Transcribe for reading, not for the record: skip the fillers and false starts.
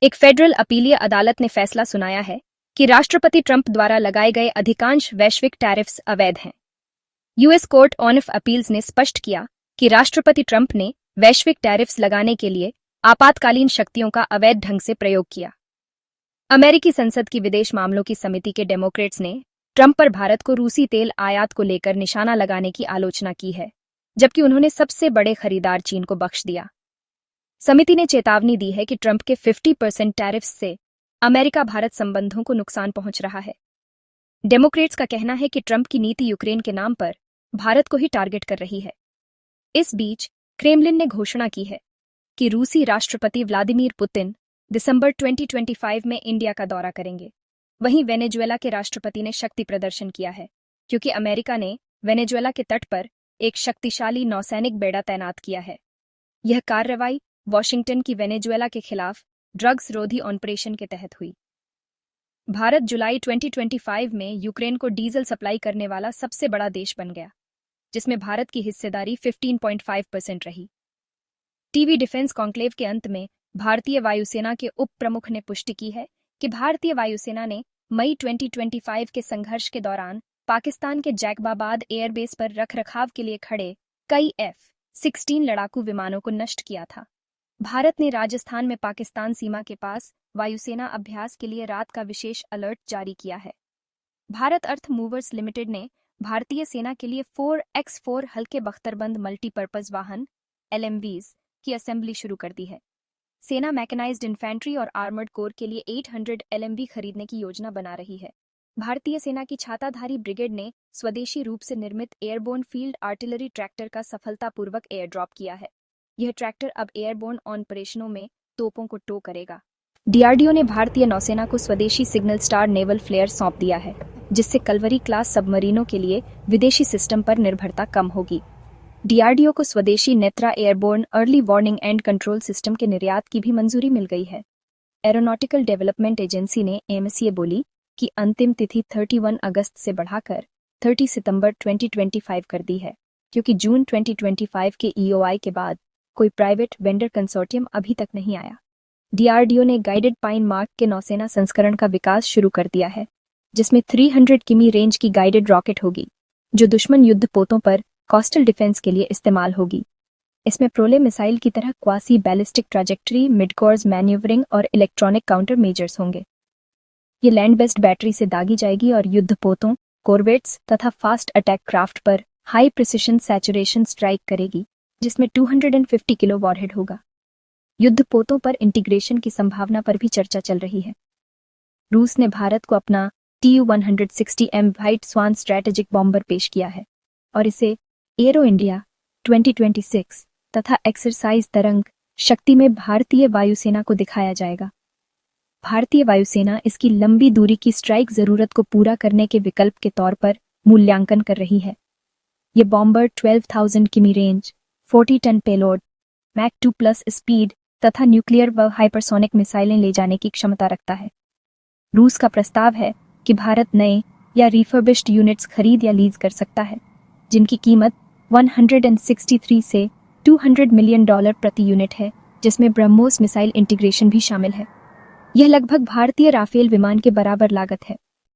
एक फेडरल अपीलीय अदालत ने फैसला सुनाया है कि राष्ट्रपति ट्रंप द्वारा लगाए गए अधिकांश वैश्विक टैरिफ्स अवैध हैं। यूएस कोर्ट ऑफ अपील्स ने स्पष्ट किया कि राष्ट्रपति ट्रंप ने वैश्विक टैरिफ्स लगाने के लिए आपातकालीन शक्तियों का अवैध ढंग से प्रयोग किया। अमेरिकी संसद की विदेश मामलों की समिति के डेमोक्रेट्स ने ट्रंप पर भारत को रूसी तेल आयात को लेकर निशाना लगाने की आलोचना की है, जबकि उन्होंने सबसे बड़े खरीदार चीन को बख्श दिया। समिति ने चेतावनी दी है कि ट्रंप के 50% टैरिफ्स से अमेरिका भारत संबंधों को नुकसान पहुंच रहा है। डेमोक्रेट्स का कहना है कि ट्रंप की नीति यूक्रेन के नाम पर भारत को ही टारगेट कर रही है। इस बीच क्रेमलिन ने घोषणा की है कि रूसी राष्ट्रपति व्लादिमीर पुतिन दिसंबर 2025 में इंडिया का दौरा करेंगे। वहीं वेनेजुएला के राष्ट्रपति ने शक्ति प्रदर्शन किया है क्योंकि अमेरिका ने वेनेजुएला के तट पर एक शक्तिशाली नौसैनिक बेड़ा तैनात किया है। यह कार्रवाई वॉशिंगटन की वेनेजुएला के खिलाफ ड्रग्स रोधी ऑपरेशन के तहत हुई। भारत जुलाई 2025 में यूक्रेन को डीजल सप्लाई करने वाला सबसे बड़ा देश बन गया, जिसमें भारत की हिस्सेदारी 15.5% रही। टीवी डिफेंस कॉन्क्लेव के अंत में भारतीय वायुसेना के उप प्रमुख ने पुष्टि की है कि भारतीय वायुसेना ने मई 2025 के संघर्ष के दौरान पाकिस्तान के जैकबाबाद एयरबेस पर रखरखाव के लिए खड़े कई F-16 लड़ाकू विमानों को नष्ट किया था। भारत ने राजस्थान में पाकिस्तान सीमा के पास वायुसेना अभ्यास के लिए रात का विशेष अलर्ट जारी किया है। भारत अर्थ मूवर्स लिमिटेड ने भारतीय सेना के लिए 4x4 हल्के बख्तरबंद मल्टीपर्पज वाहन LMVs की असेंबली शुरू कर दी है। सेना मैकेनाइज्ड इन्फेंट्री और आर्मर्ड कोर के लिए 800 LMV खरीदने की योजना बना रही है। भारतीय सेना की छाताधारी ब्रिगेड ने स्वदेशी रूप से निर्मित एयरबोर्न फील्ड आर्टिलरी ट्रैक्टर का सफलतापूर्वक एयर ड्रॉप किया है। यह ट्रैक्टर अब एयरबोर्न ऑपरेशनों में तोपों को टो करेगा। DRDO ने भारतीय नौसेना को स्वदेशी सिग्नल स्टार नेवल फ्लेयर सौंप दिया है, जिससे कलवरी क्लास सबमरीनों के लिए विदेशी सिस्टम पर निर्भरता कम होगी। DRDO को स्वदेशी Netra airborne early warning and control system के निर्यात की भी मंजूरी मिल गई है। एरोनॉटिकल डेवलपमेंट एजेंसी ने AMSA बोली कि अंतिम तिथि 31 अगस्त से बढ़ाकर 30 सितंबर 2025 कर दी है, क्योंकि जून 2025 के EOI के बाद कोई प्राइवेट वेंडर कंसोर्टियम अभी तक नहीं आया। DRDO ने गाइडेड पाइन मार्क के नौसेना संस्करण का विकास शुरू कर दिया है, जिसमें 300 किमी रेंज की गाइडेड रॉकेट होगी, जो दुश्मन युद्ध पोतों पर कोस्टल डिफेंस के लिए इस्तेमाल होगी। इसमें प्रोले मिसाइल की तरह क्वासी बैलिस्टिक ट्रैजेक्टरी, मिडकोर्स मैन्यूवरिंग और इलेक्ट्रॉनिक काउंटर मेजर्स होंगे। ये लैंड बेस्ड बैटरी से दागी जाएगी और युद्ध पोतों, कॉर्वेट्स तथा फास्ट अटैक क्राफ्ट पर हाई प्रिसिशन सैचुरेशन स्ट्राइक करेगी, जिसमें 250 किलो वॉरहेड होगा। युद्ध पोतों पर इंटीग्रेशन की संभावना पर भी चर्चा चल रही है। रूस ने भारत को अपना Tu-160M व्हाइट स्वान स्ट्रैटेजिक बॉम्बर पेश किया है और इसे एरो इंडिया 2026 तथा एक्सरसाइज तरंग शक्ति में भारतीय वायुसेना को दिखाया जाएगा। भारतीय वायुसेना इसकी लंबी दूरी की स्ट्राइक जरूरत को पूरा करने के विकल्प के तौर पर मूल्यांकन कर रही है। ये बॉम्बर 12,000 किमी range, 40 ton payload, Mach 2+ speed तथा न्यूक्लियर व हाइपरसोनिक मिसाइलें ले जाने की क्षमता रखता है। रूस का प्रस्ताव है कि भारत नए या रिफर्बिश्ड यूनिट्स खरीद या लीज कर सकता है, जिनकी कीमत 163 से $200 मिलियन प्रति यूनिट है, जिसमें ब्रह्मोस मिसाइल इंटीग्रेशन भी शामिल है। यह लगभग भारतीय राफेल विमान के बराबर लागत है।